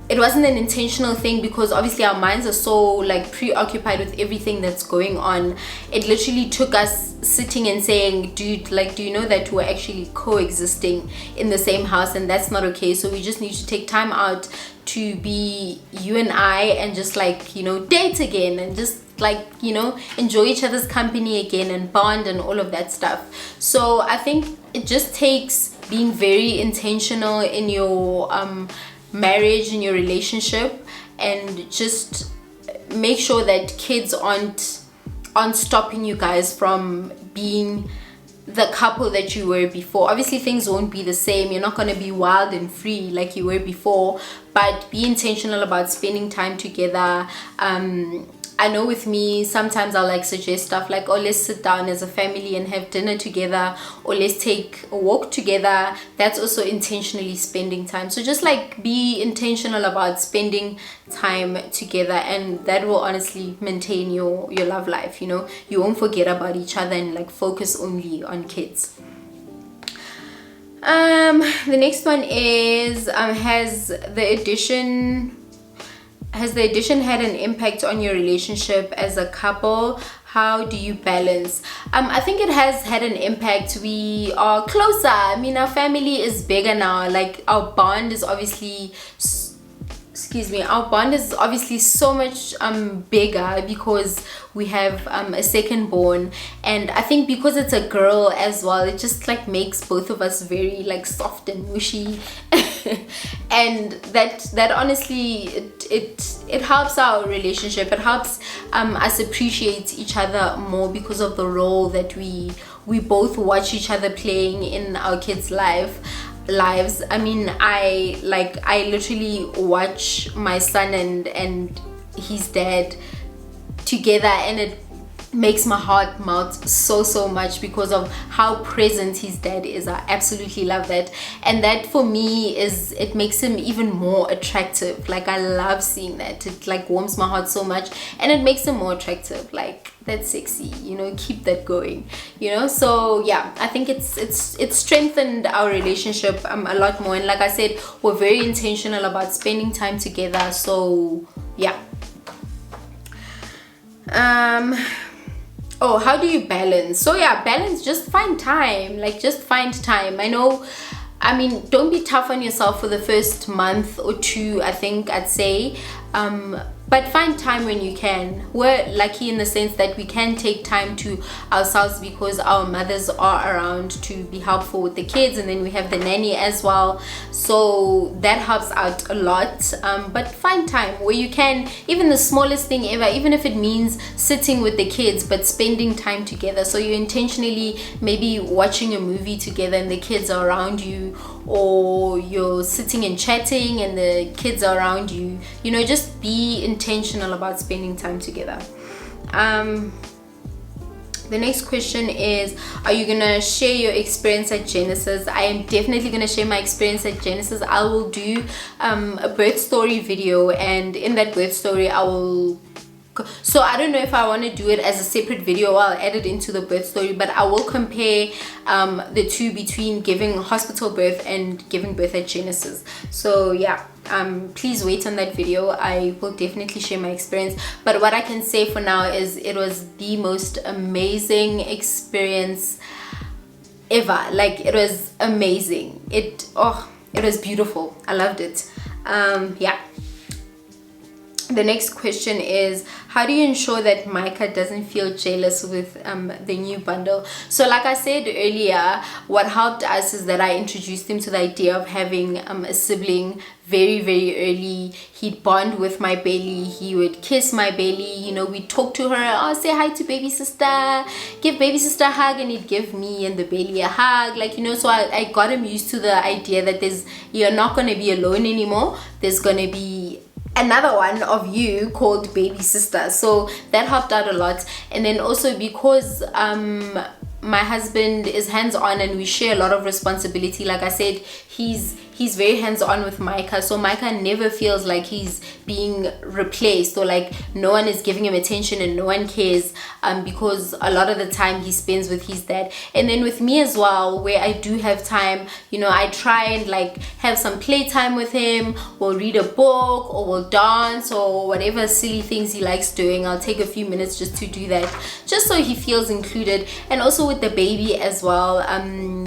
it wasn't an intentional thing because obviously our minds are so like preoccupied with everything that's going on. It literally took us sitting and saying, dude, like, do you know that we're actually coexisting in the same house, and that's not okay. So we just need to take time out to be you and I, and just like, you know, date again, and just like, you know, enjoy each other's company again and bond and all of that stuff. So I think it just takes being very intentional in your marriage, in your relationship, and just make sure that kids aren't stopping you guys from being the couple that you were before. Obviously things won't be the same, you're not going to be wild and free like you were before, but be intentional about spending time together. I know with me, sometimes I'll like suggest stuff like, oh, let's sit down as a family and have dinner together, or let's take a walk together. That's also intentionally spending time. So just like be intentional about spending time together, and that will honestly maintain your love life. You know, you won't forget about each other and like focus only on kids. The next one is has the addition had an impact on your relationship as a couple? How do you balance? I think it has had an impact. We are closer. I mean, our family is bigger now. Like, our bond is obviously so much bigger because we have a second born, and I think because it's a girl as well, it just like makes both of us very like soft and mushy. And that honestly it helps our relationship. It helps us appreciate each other more because of the role that we both watch each other playing in our kids' lives. I mean, I literally watch my son and his dad together, and makes my heart melt so much because of how present his dad is. I absolutely love that, and that for me is, it makes him even more attractive. Like, I love seeing that. It like warms my heart so much, and it makes him more attractive. Like, that's sexy, you know, keep that going, you know. So yeah, I think it's strengthened our relationship a lot more, and like I said, we're very intentional about spending time together. So yeah. Oh, how do you balance? So yeah, balance, just find time. Like, just find time. I mean, don't be tough on yourself for the first month or two, I think I'd say, but find time when you can. We're lucky in the sense that we can take time to ourselves because our mothers are around to be helpful with the kids, and then we have the nanny as well, so that helps out a lot. But find time where you can, even the smallest thing ever, even if it means sitting with the kids but spending time together. So you're intentionally maybe watching a movie together and the kids are around you, or you're sitting and chatting and the kids are around you. You know, just be intentional about spending time together. The next question is, are you gonna share your experience at Genesis? I am definitely gonna share my experience at Genesis. I will do a birth story video, and in that birth story I will, so I don't know if I want to do it as a separate video or I'll add it into the birth story, but I will compare the two, between giving hospital birth and giving birth at Genesis. So yeah, please wait on that video. I will definitely share my experience, but what I can say for now is it was the most amazing experience ever. Like, it was amazing. It was beautiful. I loved it. Yeah. The next question is, how do you ensure that Micah doesn't feel jealous with the new bundle? So like I said earlier, what helped us is that I introduced him to the idea of having a sibling very early. He'd bond with my belly, he would kiss my belly, you know, we'd talk to her, oh, say hi to baby sister, give baby sister a hug, and he'd give me and the belly a hug, like, you know. So I got him used to the idea that you're not going to be alone anymore. There's going to be another one of you called baby sister. So that helped out a lot. And then also because my husband is hands-on and we share a lot of responsibility, like I said, he's very hands-on with Micah, so Micah never feels like he's being replaced, or like no one is giving him attention and no one cares, because a lot of the time he spends with his dad. And then with me as well, where I do have time, you know, I try and like have some playtime with him. We'll read a book, or we'll dance, or whatever silly things he likes doing. I'll take a few minutes just to do that, just so he feels included. And also with the baby as well,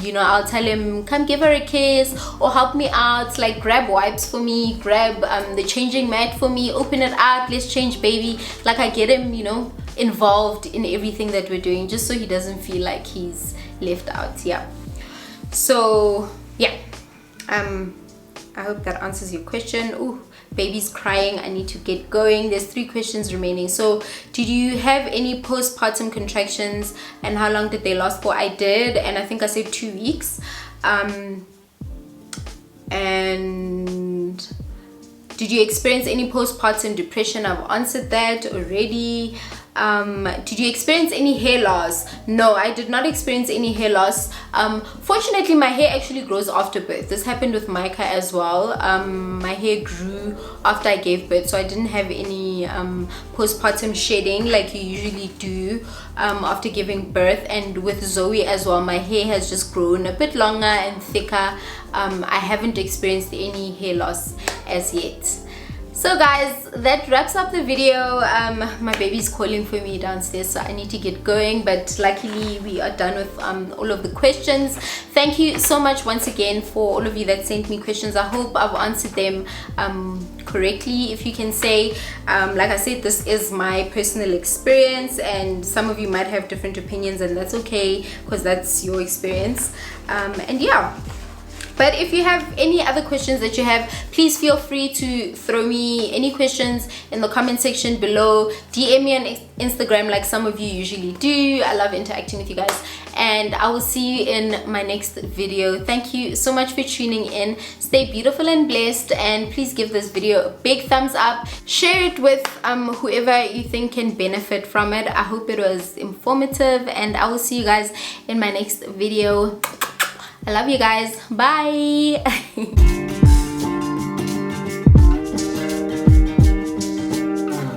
you know, I'll tell him, come give her a kiss, or help me out, like grab wipes for me, grab the changing mat for me, open it up, let's change baby. Like, I get him, you know, involved in everything that we're doing, just so he doesn't feel like he's left out. Yeah, so yeah, I hope that answers your question. Ooh, baby's crying, I need to get going. There's 3 questions remaining. So, did you have any postpartum contractions, and how long did they last for? I did, and I think I said 2 weeks. And did you experience any postpartum depression? I've answered that already. Did you experience any hair loss? No, I did not experience any hair loss. Fortunately, my hair actually grows after birth. This happened with Micah as well. My hair grew after I gave birth, so I didn't have any postpartum shedding like you usually do after giving birth. And with Zoe as well, my hair has just grown a bit longer and thicker. I haven't experienced any hair loss as yet. So guys, that wraps up the video. My baby's calling for me downstairs, so I need to get going, but luckily we are done with all of the questions. Thank you so much once again for all of you that sent me questions. I hope I've answered them correctly, if you can say. Like I said, this is my personal experience, and some of you might have different opinions, and that's okay, because that's your experience. And yeah, But if you have any other questions that you have, please feel free to throw me any questions in the comment section below. DM me on Instagram like some of you usually do. I love interacting with you guys, and I will see you in my next video. Thank you so much for tuning in. Stay beautiful and blessed, and please give this video a big thumbs up. Share it with whoever you think can benefit from it. I hope it was informative, and I will see you guys in my next video. I love you guys. Bye.